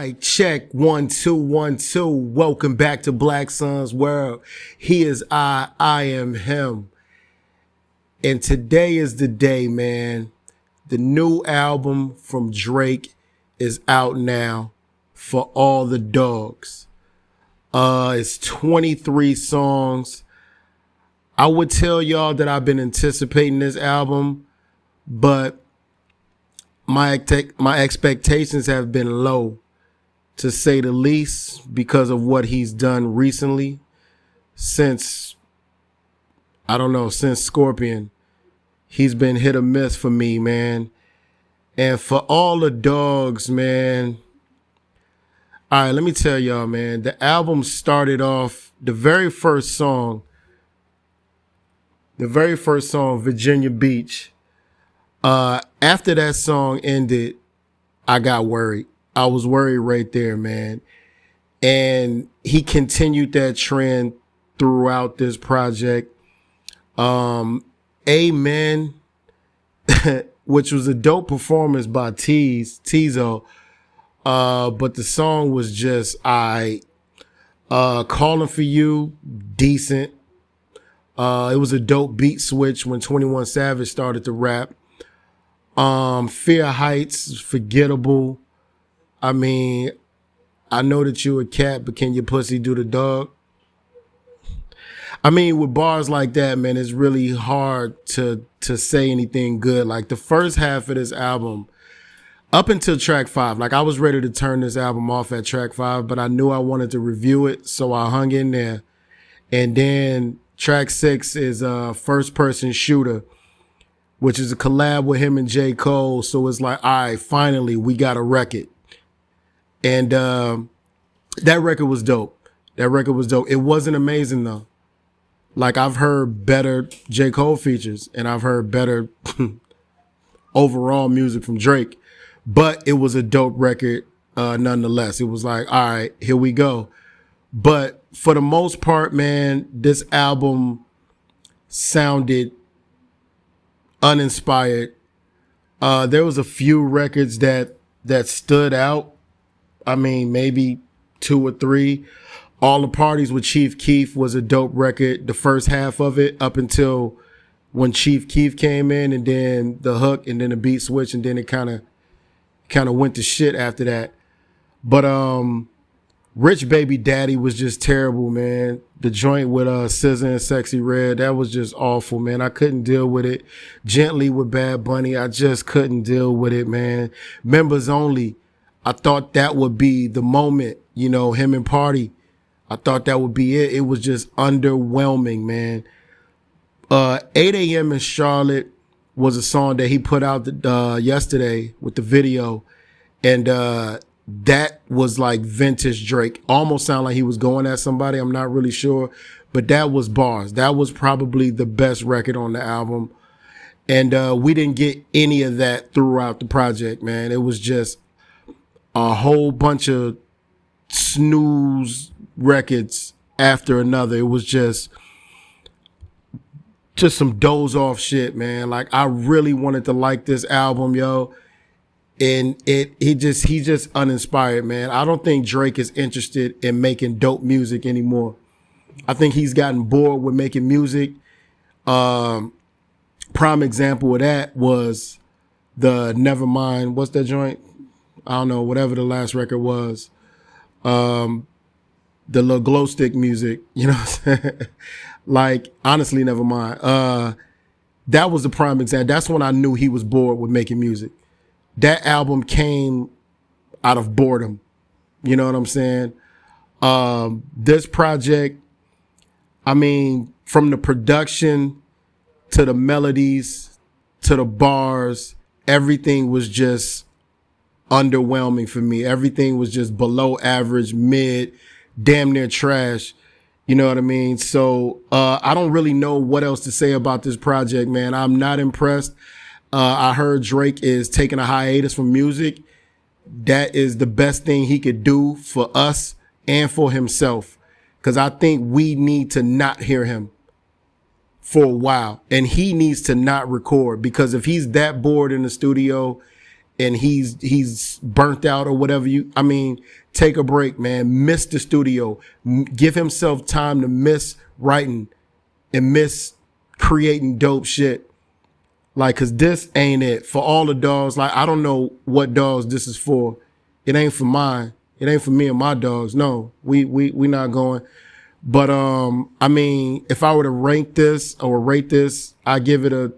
Mic check 1 2 1 2. Welcome back to Black Sun's World. He is I am him. And today is the day, man. The new album from Drake is out now for all the dogs. It's 23 songs. I would tell y'all that I've been anticipating this album, but my expectations have been low, to say the least, because of what he's done recently since Scorpion. He's been hit or miss for me, man. And for all the dogs, man. All right, let me tell y'all, man. The album started off, the very first song, Virginia Beach. After that song ended, I got worried. I was worried right there, man. And he continued that trend throughout this project. Amen, which was a dope performance by Teezo. But the song was just, Calling for You, decent. It was a dope beat switch when 21 Savage started to rap. Fear Heights, forgettable. I mean, I know that you a cat, but can your pussy do the dog? I mean, with bars like that, man, it's really hard to say anything good. Like the first half of this album, up until track 5, like I was ready to turn this album off at track 5, but I knew I wanted to review it, so I hung in there. And then track 6 is First Person Shooter, which is a collab with him and J. Cole. So it's like, all right, finally, we got a record. And that record was dope. It wasn't amazing, though. Like, I've heard better J. Cole features, and I've heard better overall music from Drake. But it was a dope record nonetheless. It was like, all right, here we go. But for the most part, man, this album sounded uninspired. There was a few records that stood out. I mean, maybe 2 or 3. All the Parties with Chief Keef was a dope record. The first half of it, up until when Chief Keef came in, and then the hook, and then the beat switch, and then it kind of went to shit after that. But Rich Baby Daddy was just terrible, man. The joint with SZA and Sexy Red, that was just awful, man. I couldn't deal with it. Gently with Bad Bunny, I just couldn't deal with it, man. Members Only, I thought that would be the moment, him and Party. I thought that would be it. It was just underwhelming, man. 8 a.m. in Charlotte was a song that he put out yesterday with the video. And that was like vintage Drake. Almost sounded like he was going at somebody. I'm not really sure. But that was bars. That was probably the best record on the album. And we didn't get any of that throughout the project, man. It was just a whole bunch of snooze records after another. It was just some doze off shit, man. Like, I really wanted to like this album, yo. And he's just uninspired, man. I don't think Drake is interested in making dope music anymore. I think he's gotten bored with making music. Prime example of that was the Nevermind. What's that joint? I don't know, whatever the last record was. The little glow stick music, you know what I'm saying? Like, honestly, Nevermind. That was the prime example. That's when I knew he was bored with making music. That album came out of boredom. You know what I'm saying? This project, I mean, from the production to the melodies to the bars, everything was just underwhelming for me. Everything was just below average, mid, damn near trash. You know what I mean? So I don't really know what else to say about this project, man. I'm not impressed. I heard Drake is taking a hiatus from music. That is the best thing he could do for us and for himself. Because I think we need to not hear him for a while. And he needs to not record. Because if he's that bored in the studio and he's burnt out or whatever I mean, take a break, man. Miss the studio. Give himself time to miss writing and miss creating dope shit. Like, cause this ain't it for all the dogs. Like, I don't know what dogs this is for. It ain't for mine. It ain't for me and my dogs. No, we not going. But I mean, if I were to rank this or rate this, I give it a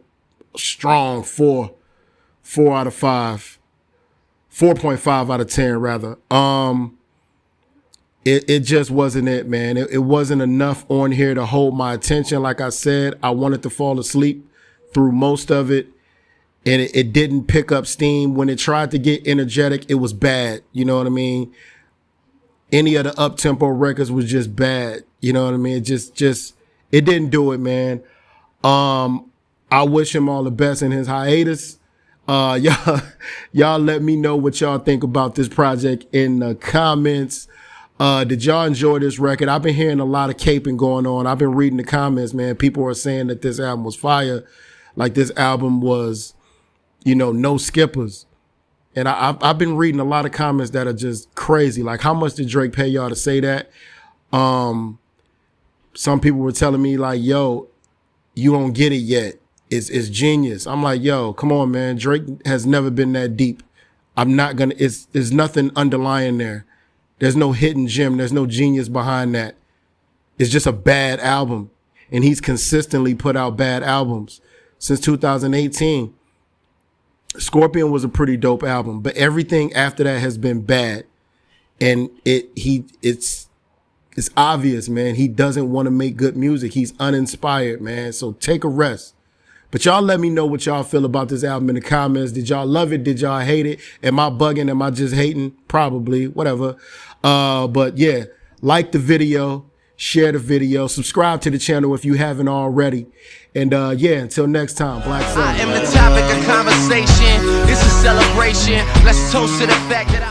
strong 4 out of 5, 4.5 out of 10 rather. It just wasn't it, man. It wasn't enough on here to hold my attention. Like I said, I wanted to fall asleep through most of it, and it didn't pick up steam. When it tried to get energetic, it was bad. You know what I mean? Any of the up-tempo records was just bad. You know what I mean? It didn't do it, man. I wish him all the best in his hiatus. Y'all let me know what y'all think about this project in the comments. Did y'all enjoy this record? I've been hearing a lot of caping going on. I've been reading the comments, man. People are saying that this album was fire. Like, this album was, you know, no skippers. And I've been reading a lot of comments that are just crazy. Like, how much did Drake pay y'all to say that? Some people were telling me like, yo, you don't get it yet. It's genius. I'm like, yo, come on, man. Drake has never been that deep. There's nothing underlying there. There's no hidden gem. There's no genius behind that. It's just a bad album. And he's consistently put out bad albums since 2018. Scorpion was a pretty dope album, but everything after that has been bad. And it's obvious, man. He doesn't want to make good music. He's uninspired, man. So take a rest. But y'all let me know what y'all feel about this album in the comments. Did y'all love it? Did y'all hate it? Am I bugging? Am I just hating? Probably, whatever. But yeah, like the video, share the video, subscribe to the channel if you haven't already. And yeah, until next time, Black Sun. I am the topic of conversation. It's a celebration. Let's toast to the fact that